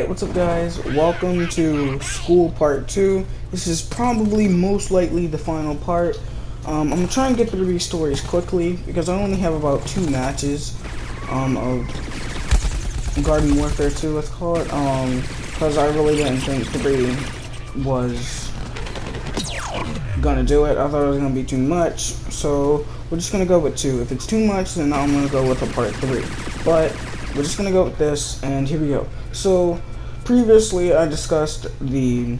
Alright, what's up guys? Welcome to school part 2. This is probably most likely the final part. I'm going to try and get through these stories quickly because I only have about 2 matches of Garden Warfare 2, let's call it. Because I really didn't think 3 was gonna do it. I thought it was gonna be too much, so we're just gonna go with 2. If it's too much, then I'm gonna go with a part 3. But we're just gonna go with this, and here we go. So previously I discussed the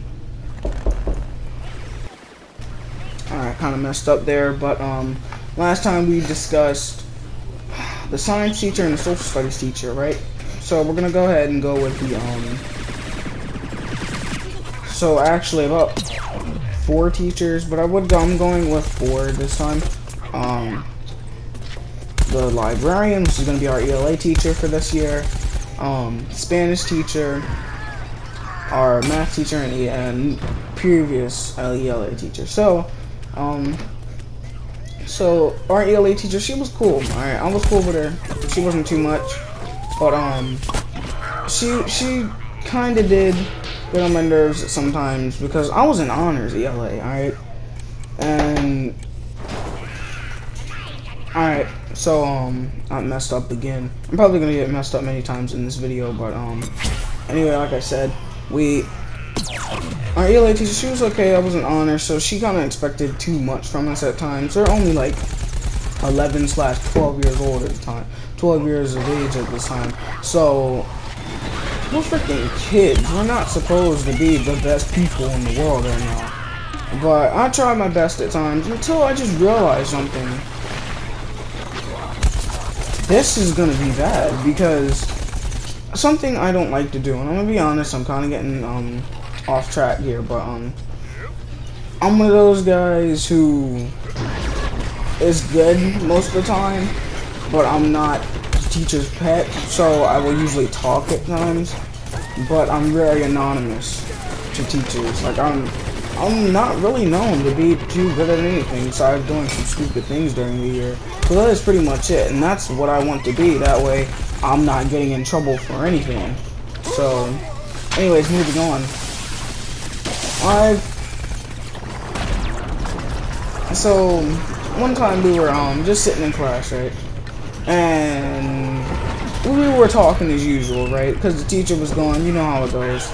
I kind of messed up there, but last time we discussed the science teacher and the social studies teacher, right? So we're gonna go ahead and go with the so actually about 4 teachers, but I'm going with 4 this time. The librarian, which is going to be our ELA teacher for this year, Spanish teacher, our math teacher, and previous ELA teacher. So our ELA teacher, she was cool. Alright, I was cool with her. She wasn't too much, but she kind of did get on my nerves sometimes because I was in honors ELA. Alright, and alright. So, I messed up again. I'm probably gonna get messed up many times in this video, but, anyway, like I said, our ELA teacher, she was okay. I was an honor, so she kind of expected too much from us at times. They're only like 11/12 years old at the time, 12 years of age at this time. So, we're freaking kids. We're not supposed to be the best people in the world right now. But I tried my best at times until I just realized something. This is gonna be bad because something I don't like to do, and I'm gonna be honest, I'm kind of getting off track here, but I'm one of those guys who is good most of the time, but I'm not the teacher's pet, so I will usually talk at times, but I'm very anonymous to teachers. Like I'm not really known to be too good at anything besides doing some stupid things during the year. So that is pretty much it, and that's what I want to be. That way, I'm not getting in trouble for anything. So, anyways, moving on. So, one time we were just sitting in class, right? And we were talking as usual, right? Because the teacher was going, you know how it goes.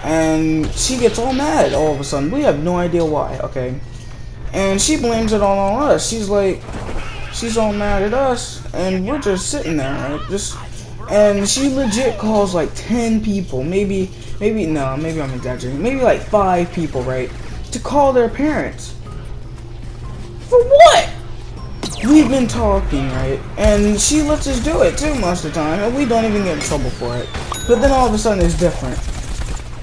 And she gets all mad all of a sudden. We have no idea why, okay? And she blames it all on us. She's like, she's all mad at us, and we're just sitting there, right? And she legit calls like 10 people, maybe I'm exaggerating, maybe like 5 people, right? To call their parents. For what? We've been talking, right? And she lets us do it too most of the time, and we don't even get in trouble for it. But then all of a sudden it's different.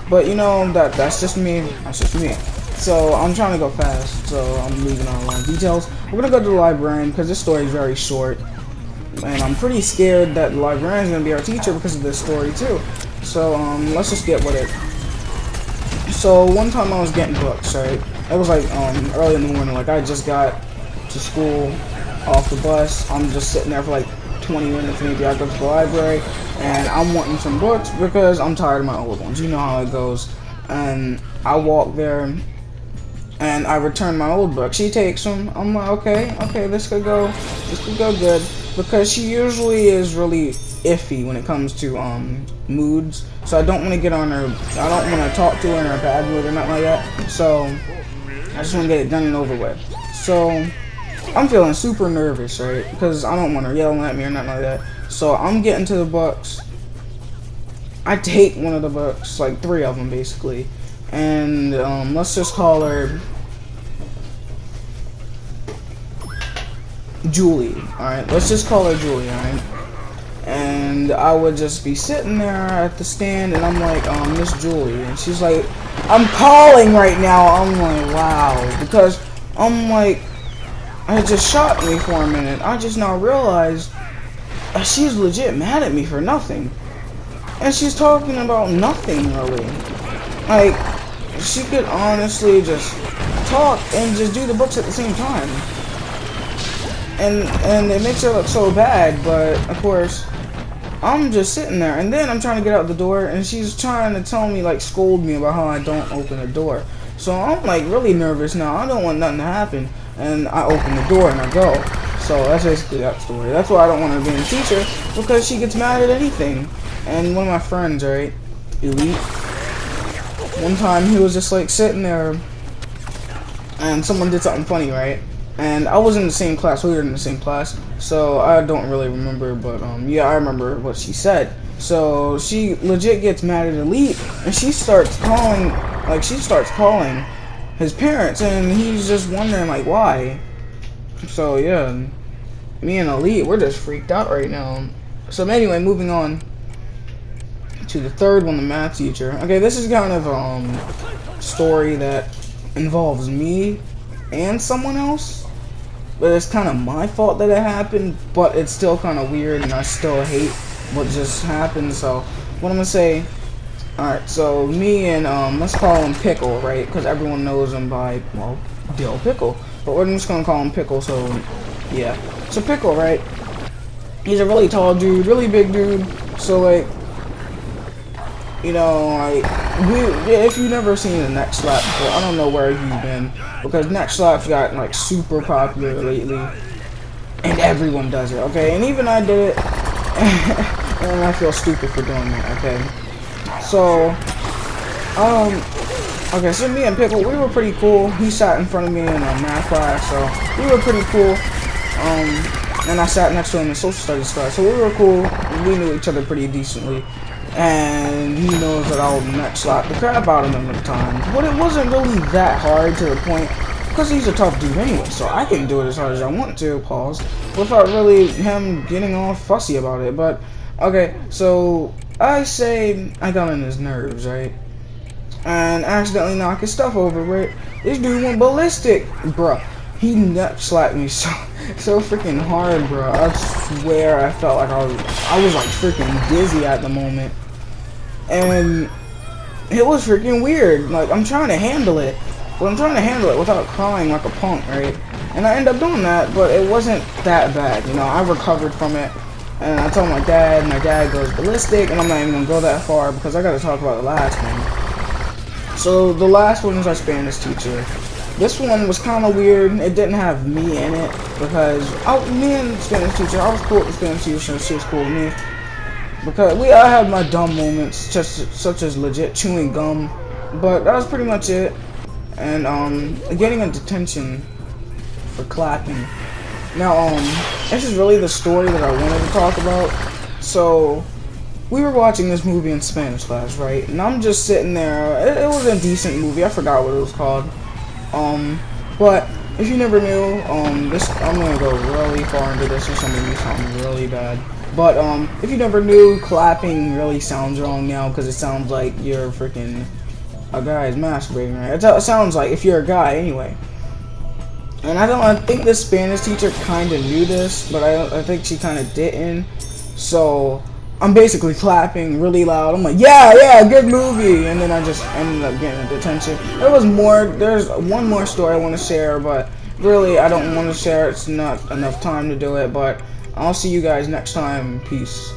But you know, that's just me. That's just me. So I'm trying to go fast, so I'm leaving out a lot of details. We're gonna go to the librarian because this story is very short, and I'm pretty scared that the librarian is gonna be our teacher because of this story too. So let's just get with it. So one time I was getting books, right? It was like early in the morning. Like I just got to school off the bus. I'm just sitting there for like 20 minutes maybe. I go to the library and I'm wanting some books because I'm tired of my old ones. You know how it goes. And I walk there and I return my old book. She takes them. I'm like, okay, this could go good, because she usually is really iffy when it comes to moods. So I don't want to get on her. I don't want to talk to her in her bad mood or nothing like that. So I just want to get it done and over with. So I'm feeling super nervous, right? Because I don't want her yelling at me or nothing like that. So I'm getting to the books. I take one of the books, like 3 of them basically, and let's just call her Julie. Alright, let's just call her Julie, alright? And I would just be sitting there at the stand, and I'm like, Miss Julie, and she's like, I'm calling right now. I'm like, wow, because I'm like, it just shocked me for a minute. I just now realized she's legit mad at me for nothing. And she's talking about nothing, really. Like, she could honestly just talk and just do the books at the same time. And it makes her look so bad, but, of course, I'm just sitting there, and then I'm trying to get out the door, and she's trying to tell me, like, scold me about how I don't open the door. So I'm like really nervous now. I don't want nothing to happen, and I open the door and I go. So that's basically that story. That's why I don't want to be a teacher, because she gets mad at anything. And one of my friends, right, Elite, one time he was just like sitting there, and someone did something funny, right? And I was in the same class. We were in the same class, so I don't really remember. But yeah, I remember what she said. So she legit gets mad at Elite, and she starts calling his parents, and he's just wondering like why. So yeah, me and Elite, we're just freaked out right now. So anyway, moving on to the third one, the math teacher. Okay, this is kind of story that involves me and someone else, but it's kind of my fault that it happened, but it's still kind of weird, and I still hate what just happened. So what I'm gonna say, alright, so me and let's call him Pickle, right, because everyone knows him by, well, Dill Pickle, but we're just gonna call him Pickle. So yeah, so Pickle, right, he's a really tall dude, really big dude. So like, you know, like, if you've never seen a neck slap before, I don't know where you've been, because neck slaps got like super popular lately, and everyone does it, okay? And even I did it, and I feel stupid for doing it, okay? So, okay, so me and Pickle, we were pretty cool. He sat in front of me in a math class, so we were pretty cool. And I sat next to him in social studies class, so we were cool. We knew each other pretty decently. And he knows that I'll neck slap the crap out of him at times. But it wasn't really that hard to the point, because he's a tough dude anyway, so I can do it as hard as I want to, pause, without really him getting all fussy about it. But, okay, so I say I got on his nerves, right? And accidentally knock his stuff over, right? This dude went ballistic, bruh. He neck slapped me so freaking hard, bro. I swear I felt like I was like freaking dizzy at the moment. And it was freaking weird. Like, I'm trying to handle it, but I'm trying to handle it without crying like a punk, right? And I end up doing that, but it wasn't that bad, you know. I recovered from it, and I told my dad goes ballistic, and I'm not even gonna go that far because I gotta talk about the last one. So the last one is our Spanish teacher. This one was kind of weird. It didn't have me in it because me and the Spanish teacher, I was cool with the Spanish teacher, so she was cool with me. Because I had my dumb moments, such as legit chewing gum, but that was pretty much it. And getting a detention for clapping. Now this is really the story that I wanted to talk about. So we were watching this movie in Spanish class, right? And I'm just sitting there. It was a decent movie. I forgot what it was called. But if you never knew, I'm gonna go really far into this, or something be something really bad. But if you never knew, clapping really sounds wrong now because it sounds like you're freaking a guy is masturbating, right? It sounds like if you're a guy anyway. And I think this Spanish teacher kind of knew this, but I think she kind of didn't. So I'm basically clapping really loud. I'm like, yeah, good movie. And then I just ended up getting a detention. There's one more story I want to share, but really I don't want to share. It's not enough time to do it, but I'll see you guys next time. Peace.